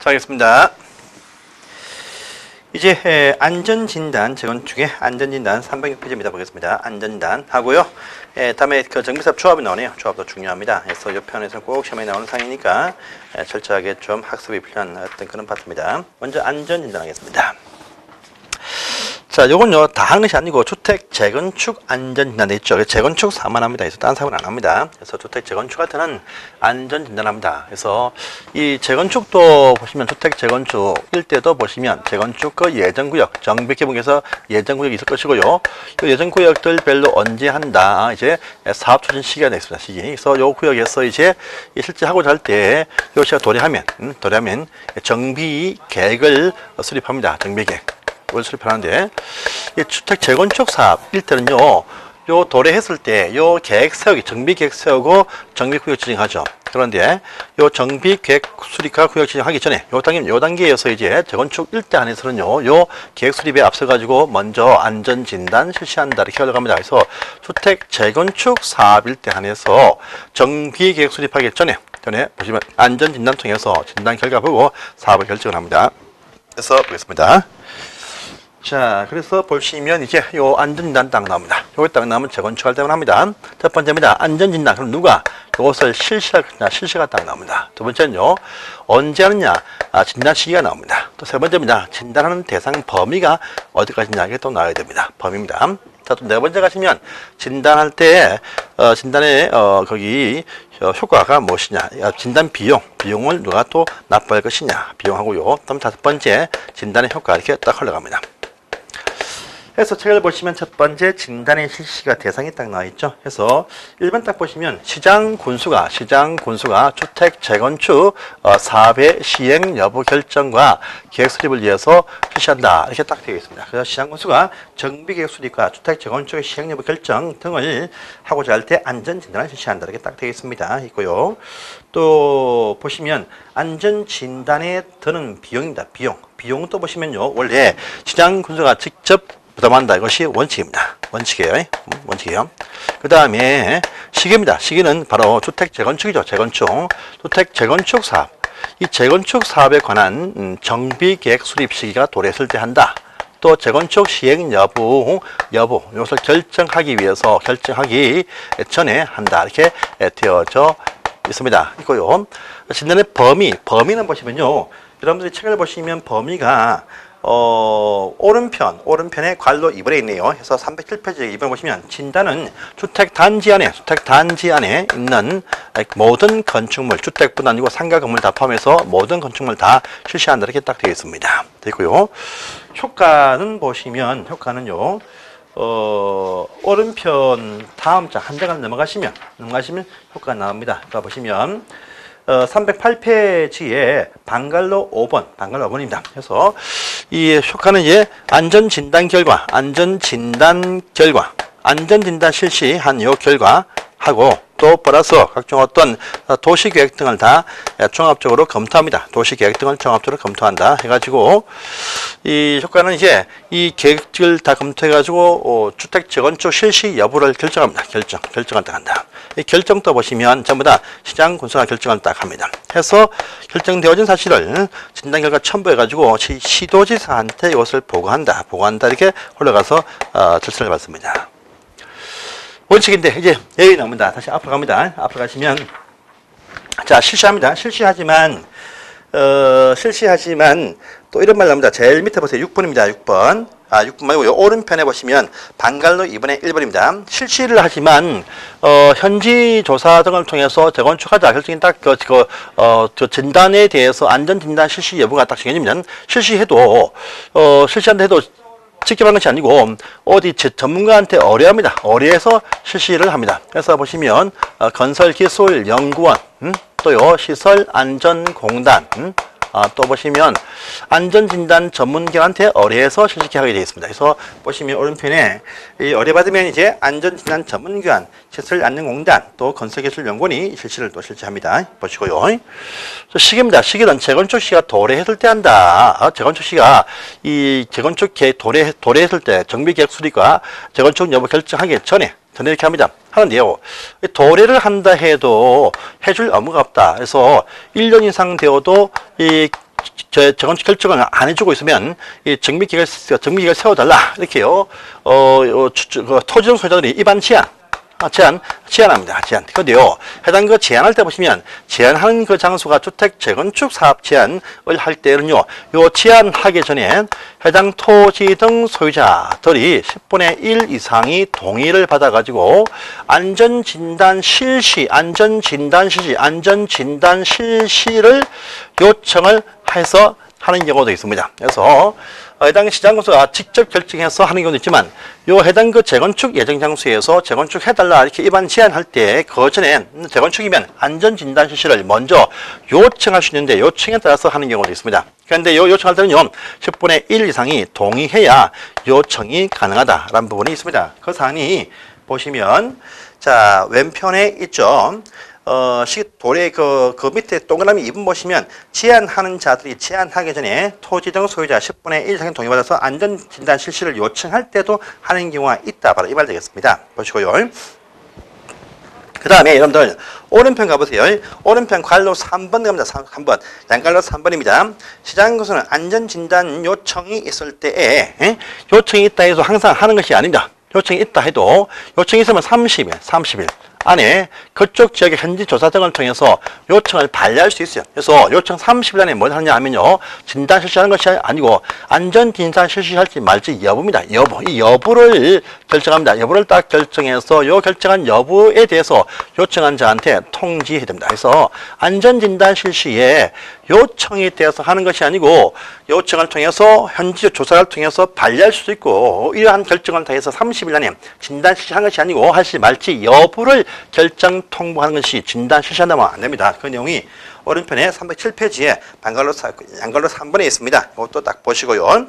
자, 하겠습니다. 이제 안전진단, 재건축의 안전진단 306페이지입니다. 보겠습니다. 안전진단 하고요. 다음에 그 정비사업 조합이 나오네요. 조합도 중요합니다. 그래서 이 편에서 꼭 시험에 나오는 상이니까 철저하게 좀 학습이 필요한 어떤 그런 파트입니다. 먼저 안전진단 하겠습니다. 자, 요건요, 다 하는 것이 아니고, 주택 재건축 안전진단 있죠. 재건축 사만 합니다. 그래서 딴 사고는 안 합니다. 그래서 주택 재건축 할 때는 안전진단합니다. 그래서 이 재건축도 보시면, 주택 재건축일 때도 보시면, 재건축 그 예정구역, 정비개봉에서 예정구역이 있을 것이고요. 이 예정구역들별로 언제 한다. 이제 사업 추진 시기가 있습니다. 시기. 그래서 요 구역에서 이제 실제 하고자 할 때, 요 시가 도래하면 정비 계획을 수립합니다. 정비 계획. 을 수립하는데, 이 주택 재건축 사업일 때는요, 요 도래했을 때, 요 계획 세우기, 정비 계획 세우고 정비 구역 지정하죠. 그런데 요 정비 계획 수립과 구역 지정하기 전에, 요 단계에서 이제 재건축 일대 안에서는요, 요 계획 수립에 앞서가지고 먼저 안전 진단 실시한다 이렇게 흘러갑니다. 그래서 주택 재건축 사업일 때 한해서 정비 계획 수립하기 전에 보시면 안전 진단 통해서 진단 결과 보고 사업을 결정을 합니다. 그래서 보겠습니다. 자, 그래서 보시면 이제 요 안전진단 딱 나옵니다. 요거 딱 나오면 재건축할 때만 합니다. 첫 번째입니다. 안전진단. 그럼 누가 요것을 실시가 딱 나옵니다. 두 번째는요, 언제 하느냐, 진단 시기가 나옵니다. 또 세 번째입니다. 진단하는 대상 범위가 어디까지냐, 이게 또 나와야 됩니다. 범위입니다. 자, 또 네 번째 가시면 진단할 때, 진단의, 거기, 효과가 무엇이냐, 진단 비용을 누가 또 납부할 것이냐, 비용하고요. 다음 다섯 번째, 진단의 효과 이렇게 딱 흘러갑니다. 그래서 책을 보시면 첫 번째 진단의 실시가 대상이 딱 나와 있죠. 그래서 1번 딱 보시면 시장 군수가 주택 재건축 사업의 시행 여부 결정과 계획 수립을 위해서 실시한다. 이렇게 딱 되어 있습니다. 그래서 시장 군수가 정비 계획 수립과 주택 재건축의 시행 여부 결정 등을 하고자 할 때 안전 진단을 실시한다. 이렇게 딱 되어 있습니다. 있고요. 또 보시면 안전 진단에 드는 비용입니다. 비용 또 보시면요. 원래 시장 군수가 직접 부담한다. 이것이 원칙입니다. 원칙이에요. 그 다음에 시기입니다. 시기는 바로 주택 재건축이죠. 주택 재건축 사업. 이 재건축 사업에 관한 정비 계획 수립 시기가 도래했을 때 한다. 또 재건축 시행 여부 이것을 결정하기 전에 한다. 이렇게 되어져 있습니다. 있고요. 진단의 범위는 보시면요. 여러분들이 책을 보시면 범위가 오른편에 괄호 2번에 있네요. 그래서 307페이지 2번 보시면 진단은 주택 단지 안에 있는 모든 건축물, 주택뿐 아니고 상가 건물 다 포함해서 모든 건축물 다 실시한다. 이렇게 딱 되어 있습니다. 되고요. 효과는 보시면 오른편 다음 장 한 장을 넘어가시면 효과가 나옵니다. 그러니까 보시면 308페이지에 방갈로 5번입니다. 그래서 이 효과는 이제 안전진단 실시한 요 결과 하고 또 플러스 각종 어떤 도시계획 등을 다 종합적으로 검토합니다. 도시계획 등을 종합적으로 검토한다 해가지고 이 효과는 이제 이 계획을 다 검토해가지고 주택 재건축 실시 여부를 결정합니다. 결정을 딱 한다. 이 결정도 보시면 전부 다 시장 군수가 결정을 딱 합니다. 해서 결정되어진 사실을 진단 결과 첨부해가지고 시도지사한테 이것을 보고한다. 이렇게 흘러가서 절차를 밟습니다. 원칙인데 이제 여기 나옵니다. 다시 앞으로 갑니다. 앞으로 가시면 자 실시합니다. 실시하지만 또 이런 말 나옵니다. 제일 밑에 보세요. 6번입니다. 6번. 6번 말고요. 오른편에 보시면 방갈로 2번에 1번입니다. 실시를 하지만 현지 조사 등을 통해서 재건축하자 결정이 딱 진단에 대해서 안전 진단 실시 여부가 딱 정해지면 실시한다 해도 직접 하는 것이 아니고 어디 전문가한테 의뢰합니다. 의뢰해서 실시를 합니다. 그래서 보시면 건설기술연구원 또요 시설안전공단 또 보시면 안전진단 전문가한테 의뢰해서 실시하게 되어 있습니다. 그래서 보시면 오른편에 이 의뢰받으면 이제 안전진단 전문기관, 시설안전공단, 또 건설기술연구원이 실시를 또 실시합니다. 보시고요. 시기입니다. 시기는 재건축 시가 도래했을 때 한다. 재건축 시가 이 재건축 계획 도래했을 때 정비계획 수립과 재건축 여부 결정하기 전에 이렇게 합니다. 하는데요. 도래를 한다 해도 해줄 업무가 없다. 그래서 1년 이상 되어도 이 재건축 결정을 안 해주고 있으면 이 정비기획을 세워달라 이렇게요. 토지정 소유자들이 입안 제한합니다. 제한. 그런데요, 해당 그 제한할 때 보시면, 제한하는 그 장소가 주택 재건축 사업 제한을 할 때는요, 요 제한하기 전에 해당 토지 등 소유자들이 10분의 1 이상이 동의를 받아가지고, 안전진단 실시를 요청을 해서 하는 경우도 있습니다. 그래서 해당 시장군수가 직접 결정해서 하는 경우도 있지만 요 해당 그 재건축 예정 장소에서 재건축 해달라 이렇게 입안 제한할 때 그 전에 재건축이면 안전진단 실시를 먼저 요청할 수 있는데 요청에 따라서 하는 경우도 있습니다. 그런데 요 요청할 때는요 10분의 1 이상이 동의해야 요청이 가능하다라는 부분이 있습니다. 그 사항이 보시면 자 왼편에 있죠. 도래 그 밑에 동그라미 2번 보시면 제한하는 자들이 제한하기 전에 토지 등 소유자 10분의 1 이상의 동의받아서 안전진단 실시를 요청할 때도 하는 경우가 있다. 바로 이 말 되겠습니다. 보시고요. 그 다음에 여러분들 오른편 가보세요. 오른편 괄로 3번 갑니다. 3번. 양괄로 3번입니다. 시장에서는 안전진단 요청이 있을 때에 요청이 있다 해서 항상 하는 것이 아닙니다. 요청이 있다 해도 요청이 있으면 30일 안에 그쪽 지역의 현지 조사 등을 통해서 요청을 반려할 수 있어요. 그래서 요청 30일 안에 뭘 하느냐 하면요. 진단 실시하는 것이 아니고 안전 진단 실시할지 말지 여부입니다. 여부. 이 여부를 결정합니다. 여부를 딱 결정해서 요 결정한 여부에 대해서 요청한 자한테 통지해야 됩니다. 그래서 안전 진단 실시에 요청에 대해서 하는 것이 아니고 요청을 통해서 현지 조사를 통해서 반려할 수도 있고 이러한 결정을 통해서 30일 안에 진단 실시하는 것이 아니고 할지 말지 여부를 결정 통보하는 것이 진단 실시한다면 안 됩니다. 그 내용이 오른편에 307페이지에 양괄로 3번에 있습니다. 이것도 딱 보시고요.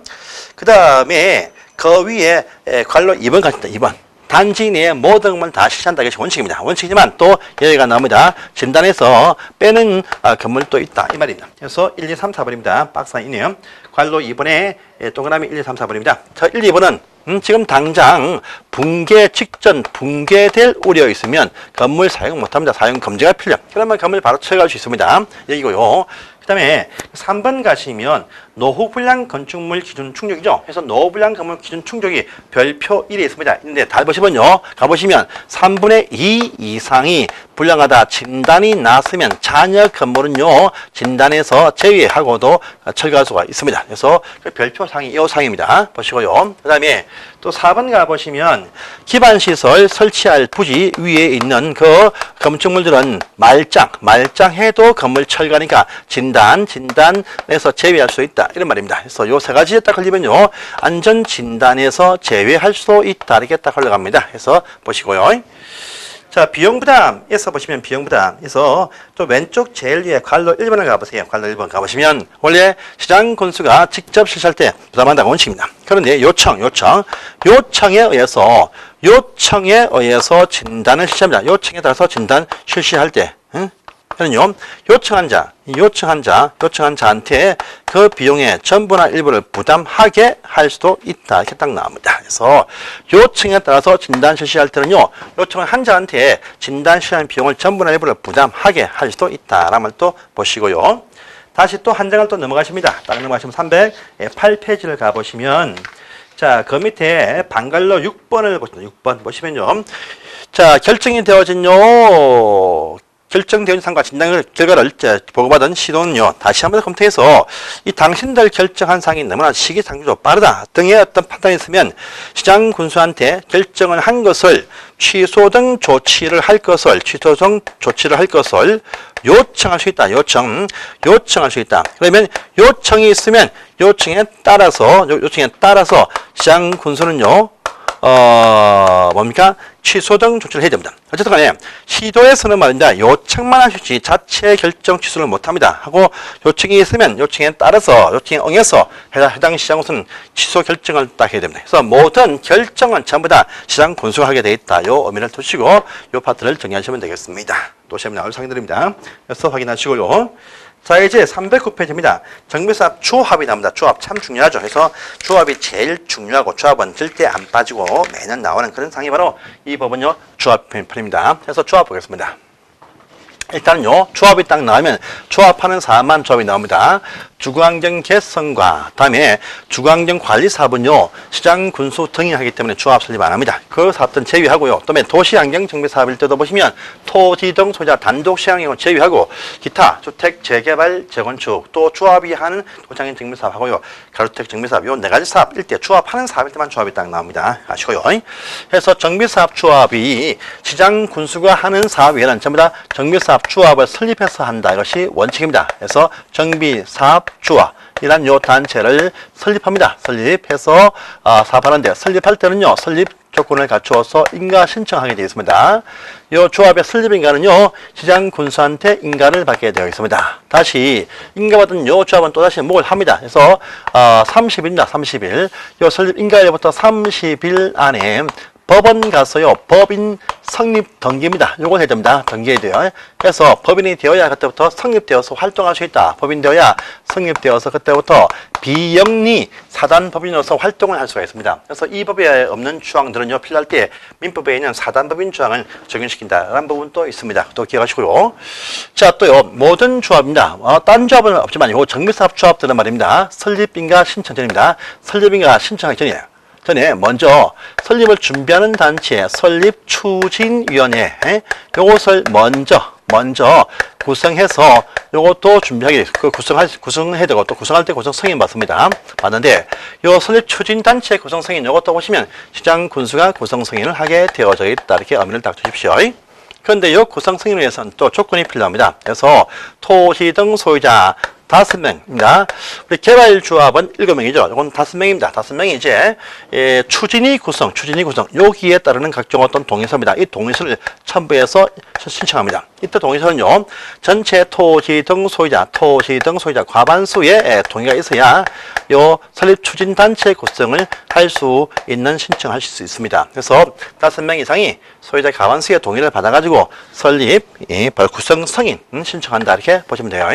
그 다음에 그 위에 괄로 2번 같습니다. 2번. 단지 내에 모든 것을 다 실시한다. 이것이 원칙입니다. 원칙이지만 또 예외가 나옵니다. 진단에서 빼는 건물도 있다. 이 말입니다. 그래서 1, 2, 3, 4번입니다. 박스 안에 있네요. 괄로 2번에 동그라미 1, 2, 3, 4번입니다. 저 1, 2번은 지금 당장 붕괴 직전 붕괴될 우려 있으면 건물 사용 못합니다. 사용 금지가 필요. 그러면 건물 바로 철거할 수 있습니다. 여기고요. 그 다음에 3번 가시면 노후불량 건축물 기준 충족이죠. 그래서 노후불량 건물 기준 충족이 별표 1에 있습니다. 근데 다 보시면요. 가보시면 3분의 2 이상이 불량하다 진단이 났으면 잔여 건물은요. 진단에서 제외하고도 철거할 수가 있습니다. 그래서 그 별표상이 이 상입니다. 보시고요. 그 다음에 또 4번 가보시면 기반시설 설치할 부지 위에 있는 그 건축물들은 말짱해도 건물 철거니까 진단에서 제외할 수 있다. 이런 말입니다. 그래서 요 세 가지에 딱 걸리면요. 안전진단에서 제외할 수 있다. 이렇게 딱 흘러갑니다. 그래서 보시고요. 자, 비용부담에서 보시면 비용부담에서 또 왼쪽 제일 위에 괄로 1번을 가보세요. 괄로 1번 가보시면 원래 시장 군수가 직접 실시할 때 부담한다고 원칙입니다. 그런데 요청에 의해서 진단을 실시합니다. 요청에 따라서 진단 실시할 때 그는요, 요청한 자한테 그 비용의 전부나 일부를 부담하게 할 수도 있다. 이렇게 딱 나옵니다. 그래서 요청에 따라서 진단 실시할 때는요, 요청을 한 자한테 진단 실시하는 비용을 전부나 일부를 부담하게 할 수도 있다라는 걸 또 보시고요. 다시 또 한 장을 또 넘어가십니다. 딱 넘어가시면 308페이지를 가보시면 자, 그 밑에 방갈로 6번을 보시면 6번 보시면요. 자, 결정되어진 상과 진단 결과를 보고받은 시도는요, 다시 한번 검토해서 이 당신들 결정한 사항이 너무나 시기상조로 빠르다 등의 어떤 판단이 있으면 시장 군수한테 결정을 한 것을 취소 등 조치를 할 것을 요청할 수 있다. 요청할 수 있다. 그러면 요청이 있으면 요청에 따라서 시장 군수는요, 취소 등 조치를 해야 됩니다. 어쨌든 간에 시도에서는 말입니다. 요청만 할 수 있지 자체 결정 취소를 못합니다. 하고 요청이 있으면 요청에 응해서 해당 시장으로서는 취소 결정을 딱 해야 됩니다. 그래서 모든 결정은 전부 다 시장 군수가 하게 되어 있다. 요 의미를 두시고 요 파트를 정리하시면 되겠습니다. 또 시험에 나올 상들입니다. 그래서 확인하시고요. 자, 이제 309페이지입니다. 정비사업 조합이 나옵니다. 조합 참 중요하죠. 그래서 조합이 제일 중요하고 조합은 절대 안 빠지고 매년 나오는 그런 상이 바로 이 법은요. 조합 편입니다. 그래서 조합 보겠습니다. 일단은요. 조합이 딱 나오면 조합하는 사람만 조합이 나옵니다. 주거환경 개선과 다음에 주거환경 관리 사업은요 시장 군수 등이하기 때문에 조합 설립 안 합니다. 그 사업들은 제외하고요. 또한 도시환경 정비 사업일 때도 보시면 토지 등 소유자 단독 시행령을 제외하고 기타 주택 재개발 재건축 또 조합이 하는 도시환경 정비 사업하고요. 가로주택 정비 사업 요 네 가지 사업일 때 조합하는 사업일 때만 조합이 딱 나옵니다. 아시고요. 그래서 정비 사업 조합이 시장 군수가 하는 사업 외에는 전부 다 정비 사업 조합을 설립해서 한다. 이것이 원칙입니다. 그래서 정비 사업 조합 이란 요 단체를 설립합니다. 설립해서 사업하는데 설립할 때는요 설립 조건을 갖추어서 인가 신청하게 되어 있습니다. 이 조합의 설립 인가는요 시장 군수한테 인가를 받게 되어 있습니다. 다시 인가받은 요 조합은 또다시 뭘 합니다. 그래서 30일입니다. 30일. 요 설립 인가일부터 30일 안에 법원 가서요 법인 성립 등기입니다. 요걸 해야 됩니다. 등기해야 돼요. 그래서 법인이 되어야 그때부터 성립되어서 활동할 수 있다. 법인 되어야 성립되어서 그때부터 비영리 사단 법인으로서 활동을 할 수가 있습니다. 그래서 이 법에 없는 조항들은요 필요할 때 민법에 있는 사단 법인 조항을 적용시킨다라는 부분도 있습니다. 또 기억하시고요. 자 또요 모든 조합입니다. 딴 조합은 없지만 요 정비사업 조합들은 말입니다. 설립인가 신청 전입니다. 설립인가 신청하기 전에 먼저 설립을 준비하는 단체 설립추진위원회 요것을 먼저 구성해서 요것도 준비하게 구성해야 되고 또 구성할 때 구성 승인 받습니다. 받는데 요 설립 추진 단체 구성 승인 요것도 보시면 시장 군수가 구성 승인을 하게 되어져 있다. 이렇게 의미를 딱 주십시오. 그런데 요 구성 승인을 위해서는 또 조건이 필요합니다. 그래서 토지 등 소유자 5명입니다. 우리 개발조합은 7명이죠. 이건 5명입니다. 5명이 이제 추진위 구성 여기에 따르는 각종 어떤 동의서입니다. 이 동의서를 첨부해서 신청합니다. 이때 동의서는요 전체 토지 등 소유자 과반수의 동의가 있어야 요 설립 추진 단체 구성을 할 수 있는 신청하실 수 있습니다. 그래서 5명 이상이 소유자 과반수의 동의를 받아가지고 설립 구성 승인 신청한다 이렇게 보시면 돼요.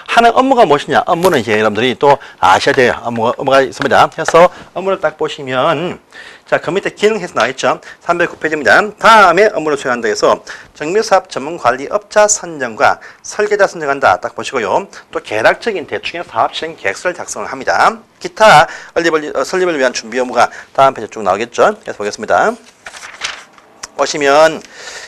하는 업무가 무엇이냐? 업무는 이제 여러분들이 또 아셔야 돼요. 업무가 있습니다. 그래서 업무를 딱 보시면 자, 그 밑에 기능해서 나와있죠. 309페이지입니다. 다음에 업무를 수행한다 해서 정비사업 전문관리업자 선정과 설계자 선정한다. 딱 보시고요. 또 계략적인 대충의 사업 실행 계획서를 작성을 합니다. 기타 설립을 위한 준비 업무가 다음 페이지에 쭉 나오겠죠. 그래서 보겠습니다. 보시면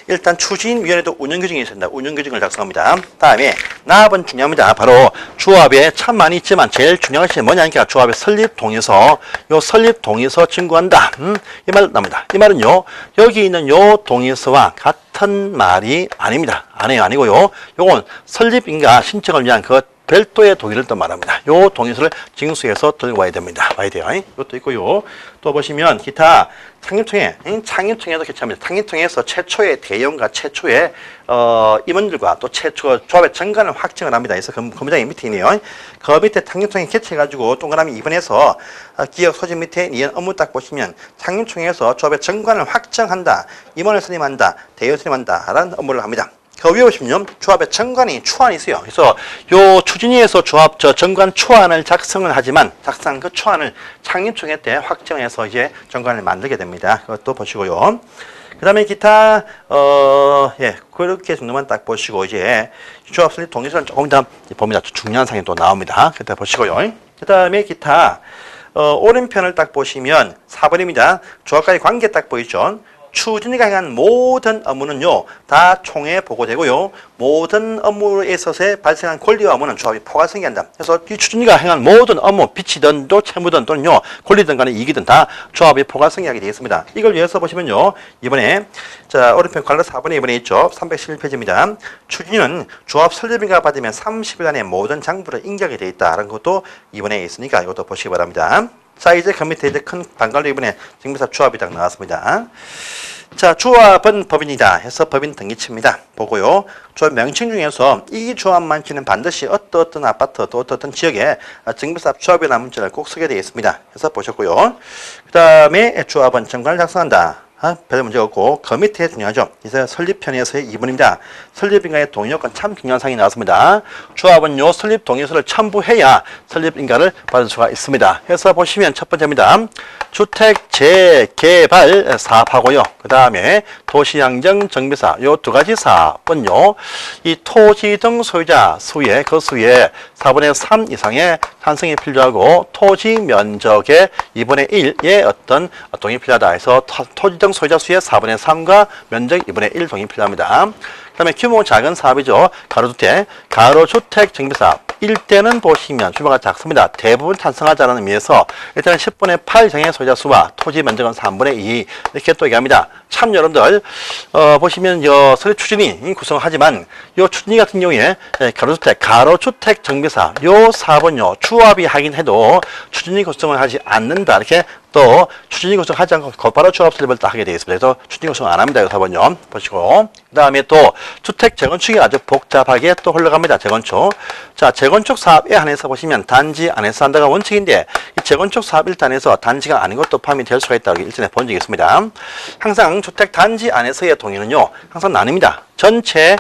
일단 추진위원회도 운영규정이 있습니다. 운영규정을 작성합니다. 다음에 나압은 중요합니다. 바로 조합에 참 많이 있지만 제일 중요한 것이 뭐냐니까 조합의 설립 동의서 요 설립 동의서 증거한다. 이 말 나옵니다. 이 말은요 여기 있는 요 동의서와 같은 말이 아닙니다. 아니고요. 요건 설립인가 신청을 위한 그 별도의 동의를 또 말합니다. 요 동의서를 징수해서 들고 와야 됩니다. 와야 돼요. 이것도 있고요. 또 보시면 기타 창립총회도 개최합니다. 창립총회에서 최초의 대의원과 최초의 임원들과 또 최초 조합의 정관을 확정을 합니다. 그래서 본부장이 밑에 있네요. 그 밑에 창립총회 개최해가지고 동그라미 2번에서 기업 소집 밑에 이런 업무 딱 보시면 창립총회에서 조합의 정관을 확정한다, 임원을 선임한다, 대의원 선임한다라는 업무를 합니다. 그 위에 보시면 조합의 정관이 초안이 있어요. 그래서 요 추진위에서 조합 정관 초안을 작성을 하지만 작성한 그 초안을 창립총회 때 확정해서 이제 정관을 만들게 됩니다. 그것도 보시고요. 그 다음에 기타 그렇게 정도만 딱 보시고 이제 조합 설립 동의서는 조금 더 봅니다. 중요한 사항이 또 나옵니다. 그때 보시고요. 그 다음에 기타 오른편을 딱 보시면 4번입니다. 조합과의 관계 딱 보이죠. 추진위가 행한 모든 업무는요 다 총회에 보고되고요. 모든 업무에 있어서 발생한 권리와 업무는 조합이 포괄성기한다. 그래서 이 추진위가 행한 모든 업무, 빚이든 또 채무든 또는요 권리든 간에 이익이든 다 조합이 포괄성기하게 되어 있습니다. 이걸 위해서 보시면요 이번에 자 오른편 관로 4번에 이번에 있죠. 311페이지입니다. 추진위는 조합 설립인가 받으면 30일 안에 모든 장부를 인계하게 되어 있다라는 것도 이번에 있으니까 이것도 보시기 바랍니다. 자 이제 그 밑에 이제 큰 방관로 이번에 정비사업 조합이 딱 나왔습니다. 자 조합은 법인이다 해서 법인 등기치입니다. 보고요. 조합 명칭 중에서 이 조합만치는 반드시 어떤 아파트 또 어떤 지역에 정비사업 조합이라는 문자를 꼭 쓰게 되어 있습니다. 해서 보셨고요. 그 다음에 조합은 정관을 작성한다. 별 문제 없고 그 밑에 중요하죠. 이제 설립편에서의 2번입니다. 설립인가의 동의요건 참 중요한 사항이 나왔습니다. 조합은요 설립 동의서를 첨부해야 설립인가를 받을 수가 있습니다. 해서 보시면 첫 번째입니다. 주택 재개발 사업하고요. 그 다음에 도시양정 정비사 요 두 가지 사업은요 이 토지 등 소유자 수의 그 수의 4분의 3 이상의 찬성이 필요하고 토지 면적의 2분의 1의 어떤 동의 필요하다 해서 토지 등 소유자 수의 4분의 3과 면적 2분의 1 동의 필요합니다. 그 다음에 규모 작은 사업이죠. 가로주택, 가로주택 정비사업. 일대는 보시면 규모가 작습니다. 대부분 찬성하지 않은 의미에서 일단은 10분의 8 이상의 소유자 수와 토지 면적은 3분의 2 이렇게 또 얘기합니다. 참 여러분들 보시면 설립 추진이 구성하지만 요 추진이 같은 경우에 가로주택 정비사 요 사업은요 조합이 하긴 해도 추진이 구성을 하지 않는다 이렇게 또 추진이 구성하지 않고 곧바로 조합 설립을 다 하게 되어 있습니다. 그래서 추진이 구성 안 합니다. 이 사업은요 보시고 그 다음에 또 주택 재건축이 아주 복잡하게 또 흘러갑니다. 재건축. 자 재건축 사업에 한해서 보시면 단지 안에서 한다가 원칙인데 이 재건축 사업 1단에서 단지가 아닌 것도 포함이 될 수가 있다고 일전에 본 적이 있습니다. 항상 주택 단지 안에서의 동의는요 항상 나뉩니다. 전체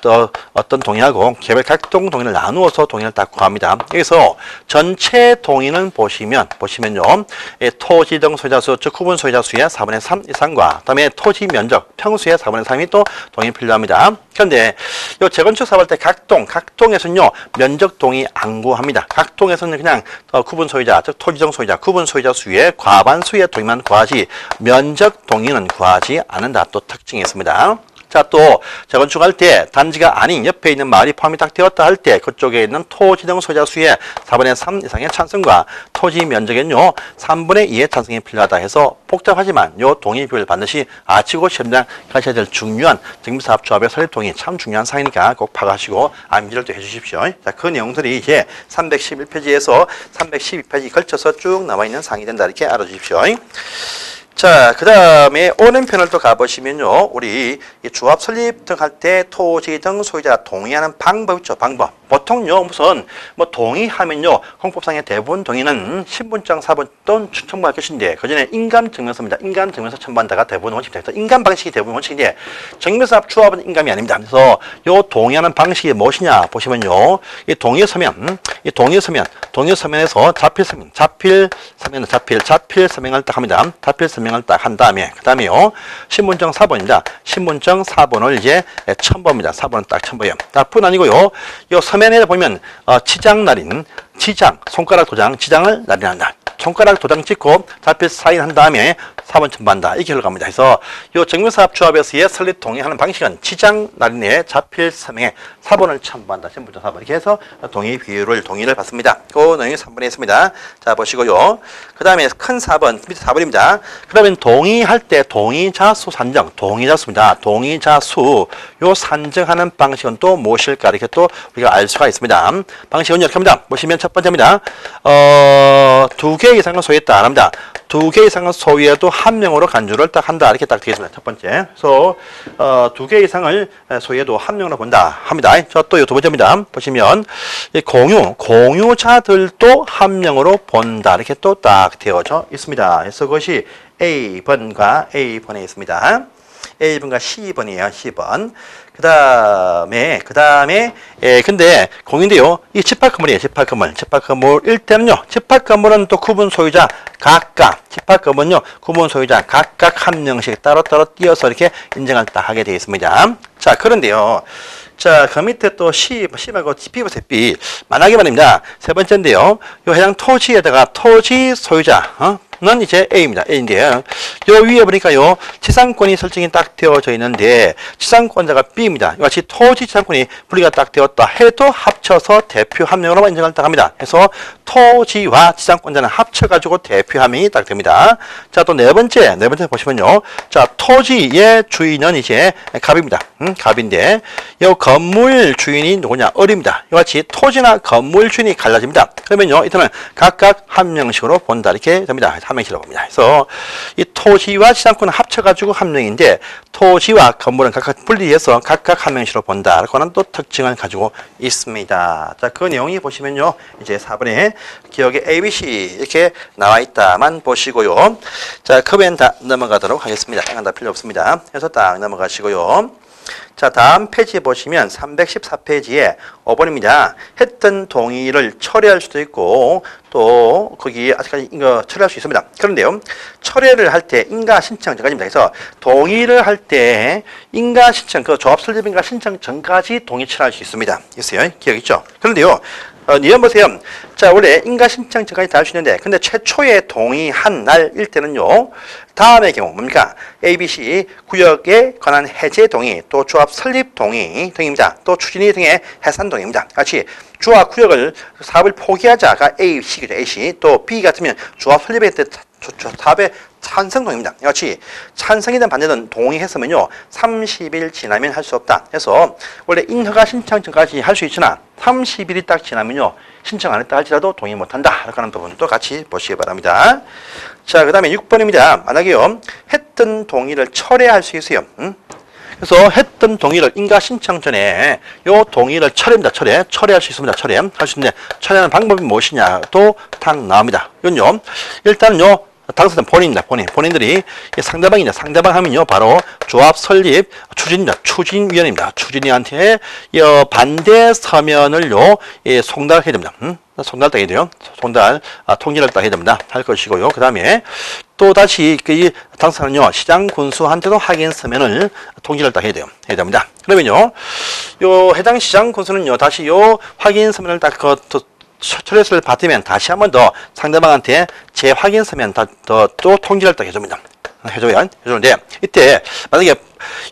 또 어떤 동의하고 개별 각종 동의를 나누어서 동의를 딱 구합니다. 여기서 전체 동의는 보시면요 토지 등 소유자 수, 즉 구분 소유자 수의 4분의 3 이상과 그다음에 토지 면적 평수의 4분의 3이 또 동의 필요합니다. 그런데 이 재건축 사업할 때 각동에서는요 면적 동의 안 구합니다. 각동에서는 그냥 구분 소유자, 즉 토지 등 소유자, 구분 소유자 수의 과반수의 동의만 구하지 면적 동의는 구하지 않는다. 또 특징이 있습니다. 자, 또 재건축할 때 단지가 아닌 옆에 있는 마을이 포함이 딱 되었다 할 때 그쪽에 있는 토지 등 소유자 수의 4분의 3 이상의 찬성과 토지 면적은요 3분의 2의 찬성이 필요하다 해서 복잡하지만 요 동의 비율을 반드시 아치고 시험장 가셔야 될 중요한 정비사업조합의 설립 동의 참 중요한 사항이니까 꼭 파악하시고 암기를 또 해주십시오. 자, 그 내용들이 이제 311페이지에서 312페이지 걸쳐서 쭉 남아있는 사항이 된다 이렇게 알아주십시오. 자, 그 다음에 오른편을 또 가보시면요. 우리 이 조합 설립 등 할 때 토지 등 소유자가 동의하는 방법 있죠. 방법. 보통요. 무슨 동의하면요. 공법상의 대부분 동의는 신분증, 사본 또는 첨부할 것인데 그 전에 인감증명서입니다. 인감증명서 첨부한다가 대부분 원칙입니다. 인감 방식이 대부분 원칙인데 정비사업 조합은 인감이 아닙니다. 그래서 요 동의하는 방식이 무엇이냐 보시면요. 이 동의 서면에서 자필 서명을 딱 합니다. 자필 서명을 딱 한 다음에 그 다음에요 신분증 4번입니다. 신분증 4번을 이제 첨부합니다. 4번은 딱 첨부해요. 뿐 아니고요. 요 서면에 보면 지장 날인 손가락 도장 지장을 날인한다. 손가락 도장 찍고 자필 사인한 다음에 4번 첨부한다. 이렇게 흘러갑니다. 그래서 이 정비사업조합에서의 설립 동의하는 방식은 지장 날인의 자필 서명에 4번을 첨부한다. 신분증 4번. 이렇게 해서 동의를 받습니다. 그 내용이 3번에 있습니다. 자, 보시고요. 그 다음에 큰 4번, 밑에 4번입니다. 그 다음에 동의할 때 동의자 수 산정, 동의자수입니다. 동의자 수, 요 산정하는 방식은 또 무엇일까? 이렇게 또 우리가 알 수가 있습니다. 방식은 이렇게 합니다. 보시면 첫 번째입니다. 2개 이상을 소유했다. 안 합니다. 2개 이상을 소유해도 한 명으로 간주를 딱 한다. 이렇게 딱 되겠습니다. 첫 번째. 그래서 2개 이상을 소유해도 한 명으로 본다. 합니다. 자, 또 두 번째입니다. 보시면 공유자들도 한 명으로 본다. 이렇게 또 딱 되어져 있습니다. 그래서 그것이 A번과 A번에 있습니다. A번과 C번이에요. C번. 그 다음에, 근데 공인데요. 이 집합 건물이에요. 집합 건물일 때는요. 집합 건물은 또 구분 소유자 집합 건물은요. 구분 소유자 각각 한 명씩 따로따로 띄어서 이렇게 인정을 딱 하게 되어 있습니다. 자, 그런데요. 자, 그 밑에 또 C 말고 B 보세요. B. 만약에 말입니다. 세 번째인데요. 요 해당 토지에다가 토지 소유자, 는 이제 A입니다. A인데요. 요 위에 보니까요, 지상권이 설정이 딱 되어져 있는데, 지상권자가 B입니다. 이같이 토지 지상권이 분리가 딱 되었다 해도 합쳐서 대표 한 명으로만 인정을 딱 합니다. 그래서 토지와 지상권자는 합쳐가지고 대표 한 명이 딱 됩니다. 자, 또 네 번째 보시면요. 자, 토지의 주인은 이제 갑입니다. 갑인데, 요 건물 주인이 누구냐? 을입니다. 이같이 토지나 건물 주인이 갈라집니다. 그러면요, 이때는 각각 한 명씩으로 본다. 이렇게 됩니다. 한 명씩이라고 봅니다. 그래서 이 토지와 시장권을 합쳐가지고 한 명인데 토지와 건물은 각각 분리해서 각각 한 명씩으로 본다라고 하는 또 특징을 가지고 있습니다. 자, 그 내용이 보시면요. 이제 4번에 기억에 ABC 이렇게 나와 있다만 보시고요. 자, 컵엔 다 넘어가도록 하겠습니다. 약간 다 필요 없습니다. 그래서 딱 넘어가시고요. 자, 다음 페이지 보시면 314페이지에 5번입니다. 했던 동의를 철회할 수도 있고 또 거기 아직까지 이거 철회할 수 있습니다. 그런데요. 철회를 할 때 인가 신청 전까지입니다. 그래서 동의를 할 때 인가 신청 그 조합 설립 인가 신청 전까지 동의 철회할 수 있습니다. 있어요. 기억 있죠? 그런데요. 니은 보세요. 자, 원래 인가 신청 전까지 다 할 수 있는데 근데 최초에 동의한 날일 때는요. 다음의 경우 뭡니까? ABC 구역에 관한 해제 동의, 또 조합 설립 동의 등입니다. 또 추진위 등의 해산 동의입니다. 같이 조합 구역을 사업을 포기하자가 A씨죠. A씨. 또 B 같으면 조합 설립에 사업의 찬성 동의입니다. 같이 찬성이든 반대든 동의했으면요. 30일 지나면 할 수 없다. 그래서 원래 인허가 신청 전까지 할 수 있으나 30일이 딱 지나면요. 신청 안 했다 할지라도 동의 못한다. 이렇게 하는 부분도 같이 보시기 바랍니다. 자, 그 다음에 6번입니다. 만약에요. 했던 동의를 철회할 수 있어요. 그래서 했던 동의를 인가 신청 전에 요 동의를 철회입니다. 철회할 수 있습니다. 철회할 수 있는데 철회하는 방법이 무엇이냐 또 딱 나옵니다. 이건요. 일단은요. 당사자는 본인입니다. 본인들이 상대방이냐 상대방 하면요. 바로 조합 설립 추진입니다. 추진위원입니다. 추진위한테 반대 서면을요. 송달해야 됩니다. 송달 딱 해야 돼요. 송달 통지를 딱 해야 됩니다. 할 것이고요. 그 다음에 또 다시 이 당사자는요. 시장 군수한테도 확인 서면을 통지를 딱 해야 돼요. 해야 됩니다. 그러면요. 요 해당 시장 군수는요. 다시 요 확인 서면을 딱 철회서를 받으면 다시 한 번 더 상대방한테 재확인 서면 또 통지를 딱 해줍니다. 해주는데 이때 만약에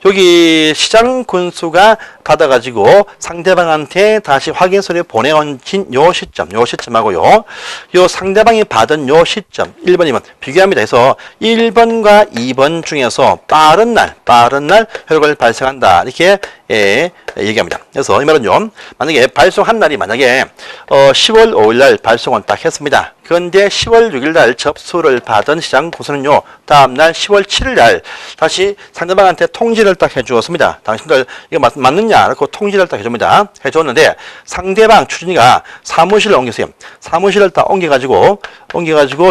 여기 시장 군수가 받아가지고 상대방한테 다시 확인서를 보내온 요 시점하고요. 요 상대방이 받은 요 시점 1번, 2번 비교합니다. 해서 1번과 2번 중에서 빠른 날 효력을 발생한다. 이렇게 얘기합니다. 그래서 이 말은요. 만약에 발송한 날이 만약에 10월 5일 날 발송을 딱 했습니다. 그런데 10월 6일 날 접수를 받은 시장 군수는요. 다음 날 10월 7일 날 다시 상대방한테 통지를 딱 해주었습니다. 당신들 이거 맞느냐? 라고 통지를 딱 해줍니다. 해줬는데 상대방 추진이가 사무실을 옮겼어요. 사무실을 딱 옮겨가지고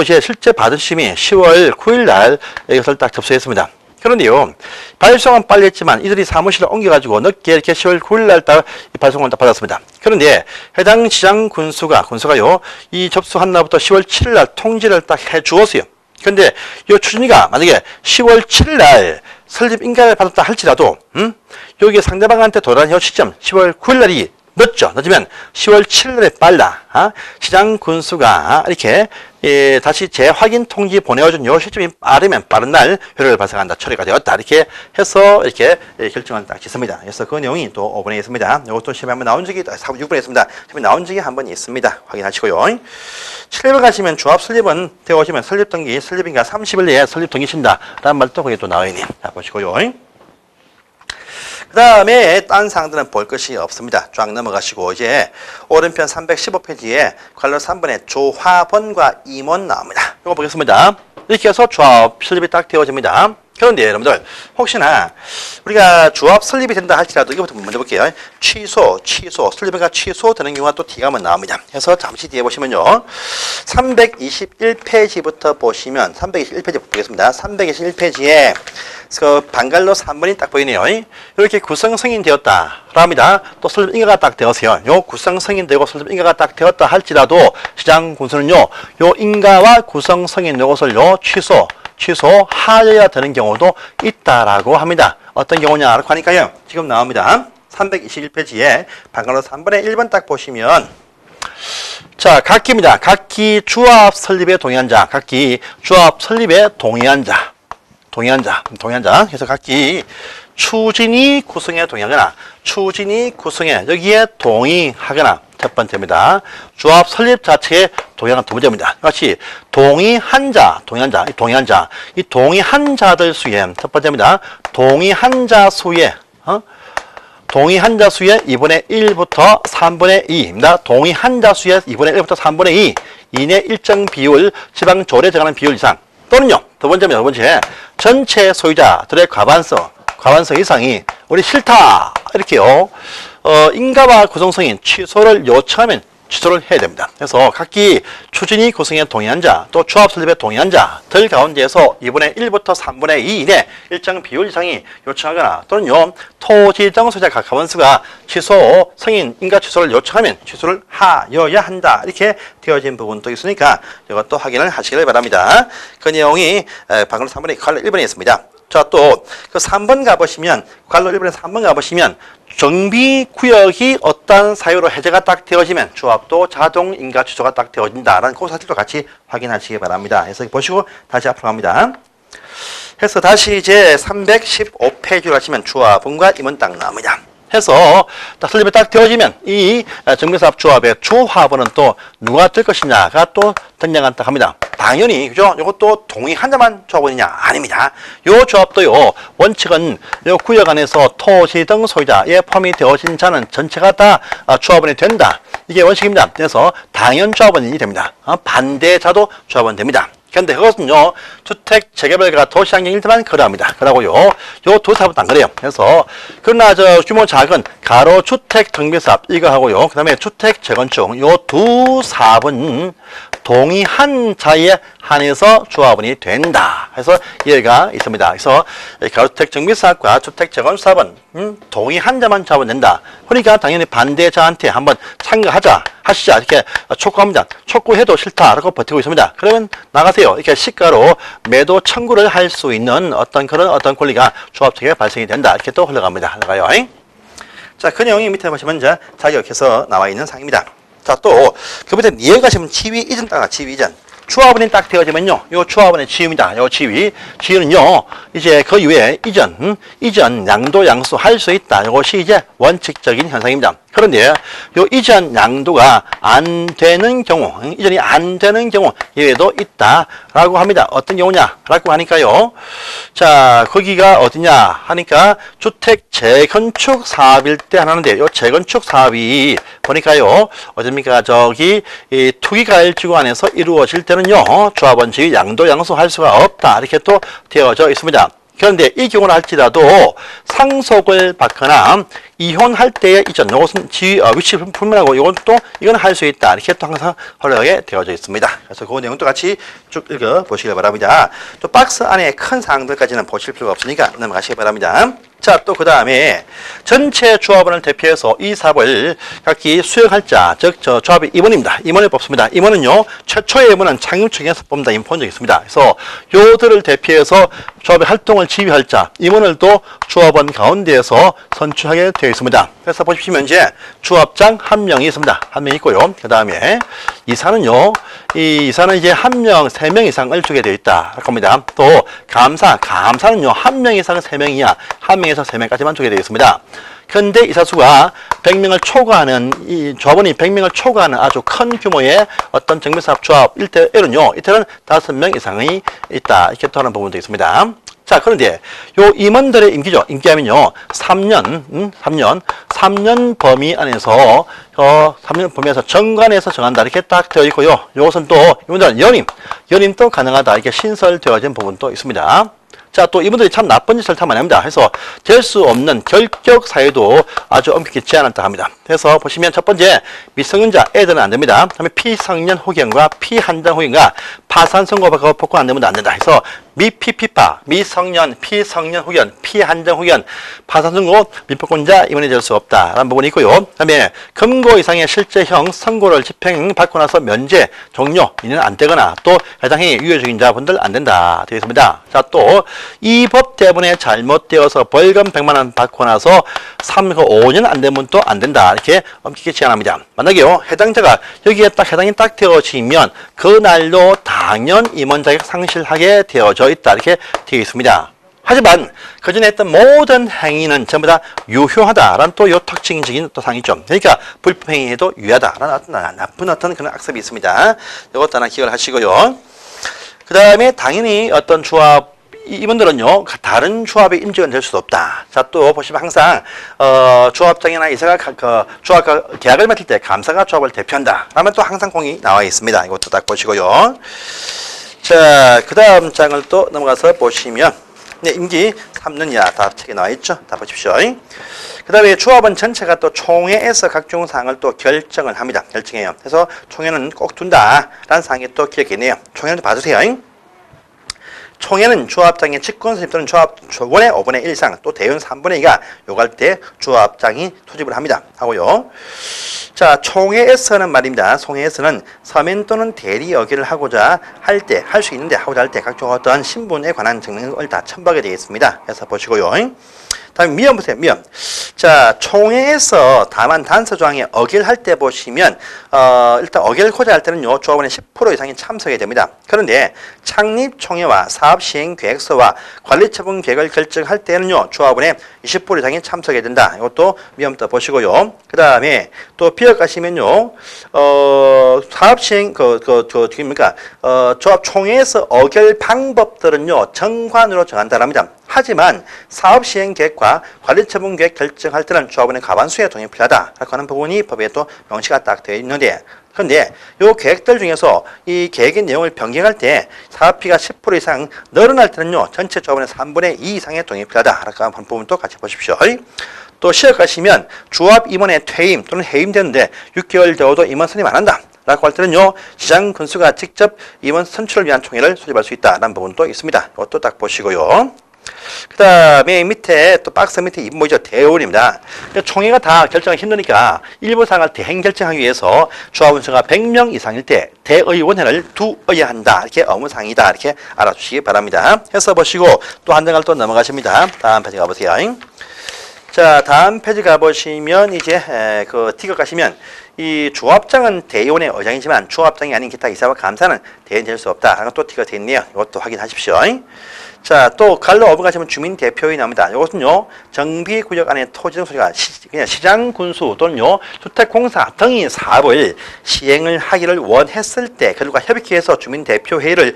이제 실제 받은 시점이 10월 9일 날 이것을 딱 접수했습니다. 그런데요, 발송은 빨리 했지만 이들이 사무실을 옮겨가지고 늦게 이렇게 10월 9일 날 딱 발송을 딱 받았습니다. 그런데 해당 시장 군수가요, 이 접수한 날부터 10월 7일 날 통지를 딱 해주었어요. 그런데 이 추진이가 만약에 10월 7일 날 설립 인가를 받았다 할지라도, 여기 상대방한테 도달한 시점 10월 9일 날이 늦으면 10월 7일 날에 빨라. 시장 군수가 이렇게 다시 재확인 통지 보내어준 요 시점이 빠른 날 효력을 발생한다. 처리가 되었다. 이렇게 해서 이렇게 결정을 딱 짓습니다. 그래서 그 내용이 또 5번에 있습니다. 이것도 시험에 한번 나온 적이 6번에 있습니다. 시험에 나온 적이 한 번 있습니다. 확인하시고요. 7번 가시면 조합 설립은 되어 오시면 설립 등기, 설립인가 30일 내에 설립 등기신다. 라는 말도 거기에 또 나와 있네요. 자, 보시고요. 그 다음에 딴 사항들은 볼 것이 없습니다. 쫙 넘어가시고 이제 오른편 315페이지에 관련 3번에 조합원과 임원 나옵니다. 이거 보겠습니다. 이렇게 해서 조합 설립이 딱 되어집니다. 그런데 여러분들 혹시나 우리가 조합 설립이 된다 할지라도 이거부터 먼저 볼게요. 취소 설립인가 취소되는 경우가 또 뒤가 한번 나옵니다. 그래서 잠시 뒤에 보시면요. 321페이지부터 보시면 321페이지 보겠습니다. 321페이지에 그 방갈로 3번이 딱 보이네요. 이렇게 구성 승인되었다 합니다. 또 설립 인가가 딱 되었어요. 요 구성 승인되고 설립 인가가 딱 되었다 할지라도 시장 군수는요. 요 인가와 구성 승인 요것을 취소하여야 되는 경우도 있다라고 합니다. 어떤 경우냐라고 하니까요. 지금 나옵니다. 321페이지에 방갈로 3번에 1번 딱 보시면 자, 각기입니다. 각기 조합 설립에 동의한 자, 각기 조합 설립에 동의한 자. 그래서 각기 추진이 구성에 동의하거나 추진이 구성에 여기에 동의하거나 첫 번째입니다. 조합 설립 자체에 동의하는 두 번째입니다. 같이 동의한 자, 이 동의한 자들 수에 첫 번째입니다. 동의한 자 수에 2분의 1부터 3분의 2입니다. 동의한 자 수의 2분의 1부터 3분의 2 이내 일정 비율 지방 조례에 정하는 비율 이상 또는요. 두 번째 전체 소유자들의 과반수 이상이 우리 싫다 이렇게요. 인가와 구성성인 취소를 요청하면 취소를 해야 됩니다. 그래서 각기 추진위 구성에 동의한 자, 또 조합 설립에 동의한 자들 가운데에서 2분의 1부터 3분의 2 이내 일정 비율 이상이 요청하거나 또는요, 토지정 소유자 각 과반수가 취소, 승인, 인가 취소를 요청하면 취소를 하여야 한다. 이렇게 되어진 부분도 있으니까 이것도 확인을 하시길 바랍니다. 그 내용이 방금 3번에 관로 1번에 있습니다. 자, 또 그 3번 가보시면, 관로 1번에 3번 가보시면 정비구역이 어떤 사유로 해제가 딱 되어지면 조합도 자동 인가 취소가 딱 되어진다라는 그 사실도 같이 확인하시기 바랍니다. 그래서 보시고 다시 앞으로 갑니다. 해서 다시 이제 315페이지로 하시면 조합원과 임원 딱 나옵니다. 해서 딱 설립이 딱 되어지면 이 정비사업 조합의 조합원은 또 누가 될 것이냐가 또 등장한 딱 합니다. 당연히 그죠? 이것도 동의한 자만 조합원이냐? 아닙니다. 요 조합도요. 원칙은 요 구역 안에서 토지 등 소유자에 포함이 되어진 자는 전체가 다 조합원이 된다. 이게 원칙입니다. 그래서 당연 조합원이 됩니다. 반대자도 조합원 됩니다. 그런데 그것은요, 주택 재개발과 도시환경일 때만 그러합니다. 그러고요, 요 두 사업은 안 그래요. 그래서, 그러나 규모 작은 가로주택 정비사업 이거 하고요, 그 다음에 주택 재건축 요 두 사업은 동의한 자에 한해서 조합원이 된다. 그래서 이해가 있습니다. 그래서 가로주택 정비사업과 주택 재건사업은 동의한 자만 조합원 된다. 그러니까 당연히 반대자한테 한번 참가하자, 하시자 이렇게 촉구합니다. 촉구해도 싫다라고 버티고 있습니다. 그러면 나가세요. 이렇게 시가로 매도 청구를 할 수 있는 어떤 권리가 조합 측에 발생이 된다. 이렇게 또 흘러가요. 자, 그 내용이 밑에 보시면 이제 자격해서 나와 있는 사항입니다. 자, 또, 그 밑에 이해가시면 지위 이전 따라 지위 이전. 조합원이 딱 되어지면요, 요 조합원의 지위입니다. 요 지위는요, 이제 그 이외에 이전, 양도, 양수 할 수 있다. 이것이 이제 원칙적인 현상입니다. 그런데 요 이전 양도가 안 되는 경우, 이전이 안 되는 경우 예외도 있다라고 합니다. 어떤 경우냐라고 하니까요. 자, 거기가 어디냐 하니까 주택 재건축 사업일 때 하는데 요 재건축 사업이 보니까요. 어딥니까? 저기 이 투기과열지구 안에서 이루어질 때는요. 조합원 지위 양도 양수할 수가 없다. 이렇게 또 되어져 있습니다. 그런데 이 경우는 할지라도 상속을 받거나 이혼할 때의 이전, 이것은 위치 불문하고 이건 할 수 있다. 이렇게 또 항상 허락하게 되어져 있습니다. 그래서 그 내용도 같이 쭉 읽어보시길 바랍니다. 또 박스 안에 큰 사항들까지는 보실 필요가 없으니까 넘어가시기 바랍니다. 자, 또 그 다음에 전체 조합원을 대표해서 이 사업을 각기 수행할 자, 즉 저 조합의 임원입니다. 임원을 뽑습니다. 임원은요, 최초의 임원은 창립청에서 뽑는다. 이미 본 적이 있습니다. 그래서 요들을 대표해서 조합의 활동을 지휘할 자, 임원을 또 조합원 가운데에서 선출하게 되어 있습니다. 그래서 보시면 이제 조합장 한 명이 있습니다. 한 명 있고요. 그 다음에 이사는요, 이 이사는 이제 한 명, 3명 이상을 주게 되어 있다. 할 겁니다. 또 감사는요, 한 명 이상 3명이야. 한 명에서 3명까지만 주게 되어 있습니다. 그런데 이사수가 100명을 초과하는, 이 조합원이 100명을 초과하는 아주 큰 규모의 어떤 정비사업 조합 이때는 5명 이상이 있다. 이렇게 또 하는 부분도 있습니다. 자, 그런데 요 임원들의 임기죠. 임기하면요, 3년 범위 안에서 3년 범위에서 정관에서 정한다. 이렇게 딱 되어 있고요. 요것은 또 이분들은 연임도 가능하다. 이렇게 신설되어진 부분도 있습니다. 자, 또 이분들이 참 나쁜 짓을 참 많이 합니다. 그래서 될 수 없는 결격 사유도 아주 엄격히 제한한다 합니다. 그래서 보시면 첫 번째, 미성년자 애들은 안 됩니다. 그다음에 피성년 후견과 피한정 후견과 파산 선고받고 복권 안 되면 안 된다. 그래서 미피피파, 미성년, 피성년 후견, 피한정 후견, 파산 선고, 미복권자 임원이 될 수 없다라는 부분이 있고요. 그다음에 금고 이상의 실제형 선고를 집행받고 나서 면제 종료 이는 안 되거나 또 해당 행위 유효적인 자분들 안 된다 되어 있습니다. 자, 또 이 법 때문에 잘못되어서 벌금 100만 원 받고 나서 5년 안 되면 또 안 된다. 이렇게 엄격히 제한합니다. 만약에요, 해당자가 여기에 딱 해당이 딱 되어지면 그날로 당연 임원 자격 상실하게 되어져 있다. 이렇게 되어 있습니다. 하지만 그전에 했던 모든 행위는 전부 다 유효하다라는 또 요 특징적인 또 상이죠. 그러니까 불법행위에도 유효하다라는 어떤 나쁜 어떤 그런 악습이 있습니다. 이것도 하나 기억을 하시고요. 그 다음에 당연히 어떤 조합 이분들은요, 다른 조합의 임직원 될 수도 없다. 자, 또 보시면 항상, 조합장이나 이사가, 조합과 계약을 맺을 때 감사가 조합을 대표한다. 라면 또 항상 공이 나와 있습니다. 이것도 딱 보시고요. 자, 그 다음 장을 또 넘어가서 보시면, 네, 임기 3년 이하 다 책에 나와 있죠. 다 보십시오. 그 다음에 조합원 전체가 또 총회에서 각종 사항을 또 결정을 합니다. 결정해요. 그래서 총회는 꼭 둔다. 라는 사항이 또 기억해 있네요. 총회는 봐주세요. 총회는 조합장의 직권수립 또는 조합원의 5분의 1 이상 또 대의원 3분의 2가 요구할 때 조합장이 소집을 합니다. 하고요. 자, 총회에서는 말입니다. 총회에서는 서면 또는 대리 여기를 하고자 할 때, 할 수 있는데 하고자 할 때 각종 어떤 신분에 관한 증명을 다 첨부하게 되어 있습니다. 그래서 보시고요. 다음 미연 보세요. 미연. 자, 총회에서 다만 단서 조항에 어길 할 때 보시면 일단 어길고자 할 때는요. 조합원의 10% 이상이 참석이 됩니다. 그런데 창립 총회와 사업 시행 계획서와 관리 처분 계획을 결정할 때는요. 조합원의 20% 이상이 참석이 된다. 이것도 미연부터 보시고요. 그다음에 또 비역하시면요. 사업 시행 조합 총회에서 어길 방법들은요. 정관으로 정한다랍니다. 하지만 사업 시행 계획과 관리 처분 계획 결정할 때는 조합원의 과반수의 동의 필요하다라고 하는 부분이 법에 또 명시가 딱 되어 있는데, 그런데 이 계획들 중에서 이 계획의 내용을 변경할 때 사업비가 10% 이상 늘어날 때는요, 전체 조합원의 3분의 2 이상의 동의 필요하다라고 하는 부분도 같이 보십시오. 또 시작하시면 조합 임원의 퇴임 또는 해임되는데 6개월 되어도 임원 선임 안 한다. 라고 할 때는요, 시장 군수가 직접 임원 선출을 위한 총회를 소집할 수 있다라는 부분도 있습니다. 이것도 딱 보시고요. 그 다음에 밑에 또 박스 밑에 이 뭐죠? 대의원입니다. 총회가 다 결정하기 힘드니까 일부 사항을 대행 결정하기 위해서 조합원 수가 100명 이상일 때 대의원회를 두어야 한다. 이렇게 의무사항이다. 이렇게 알아주시기 바랍니다. 해서 보시고 또 한 장을 또 넘어가십니다. 다음 페이지 가보세요. 자, 다음 페이지 가보시면 이제 티거 가시면 이 조합장은 대의원의 의장이지만 조합장이 아닌 기타 이사와 감사는 대의원이 될 수 없다. 라는 또 티가 되어 있네요. 이것도 확인하십시오. 자, 또 갈로 어부가시면 주민 대표인이 나옵니다. 이것은요, 정비구역 안에 토지 등 소지가 그냥 시장 군수 또는요, 주택공사 등의 사업을 시행을 하기를 원했을 때 그들과 협의해서 주민 대표 회의를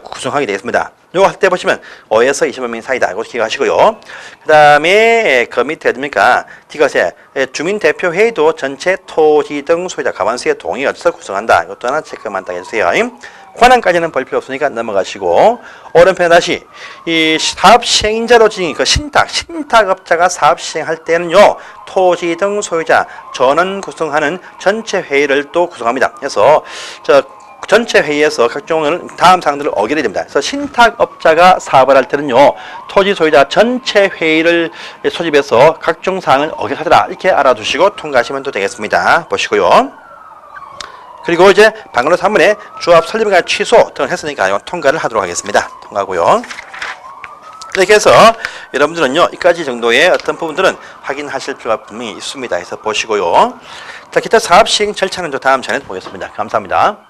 구성하게 되어 있습니다. 요거 할 때 보시면 5에서 20만 명 사이다. 이거 기억하시고요. 그 다음에 그 밑에 됩니까? 디귿에 주민 대표 회의도 전체 토지 등 소유자 과반수의 동의에 의해서 구성한다. 이것도 하나 체크만 딱 해주세요. 권한까지는 볼 필요 없으니까 넘어가시고, 오른편 다시 이 사업 시행자로 지닌 그 신탁업자가 사업 시행할 때는요, 토지 등 소유자 전원 구성하는 전체 회의를 또 구성합니다. 그래서 전체 회의에서 각종 다음 사항들을 어기게 됩니다. 그래서 신탁업자가 사업을 할 때는요, 토지 소유자 전체 회의를 소집해서 각종 사항을 어기하더라. 이렇게 알아두시고 통과하시면 또 되겠습니다. 보시고요. 그리고 이제 방금 3번에 조합 설립과 취소 등을 했으니까 이건 통과를 하도록 하겠습니다. 통과고요. 이렇게 해서 여러분들은요, 이까지 정도의 어떤 부분들은 확인하실 필요가 분명히 있습니다. 그래서 보시고요. 자, 기타 사업 시행 절차는 다음 시간에 보겠습니다. 감사합니다.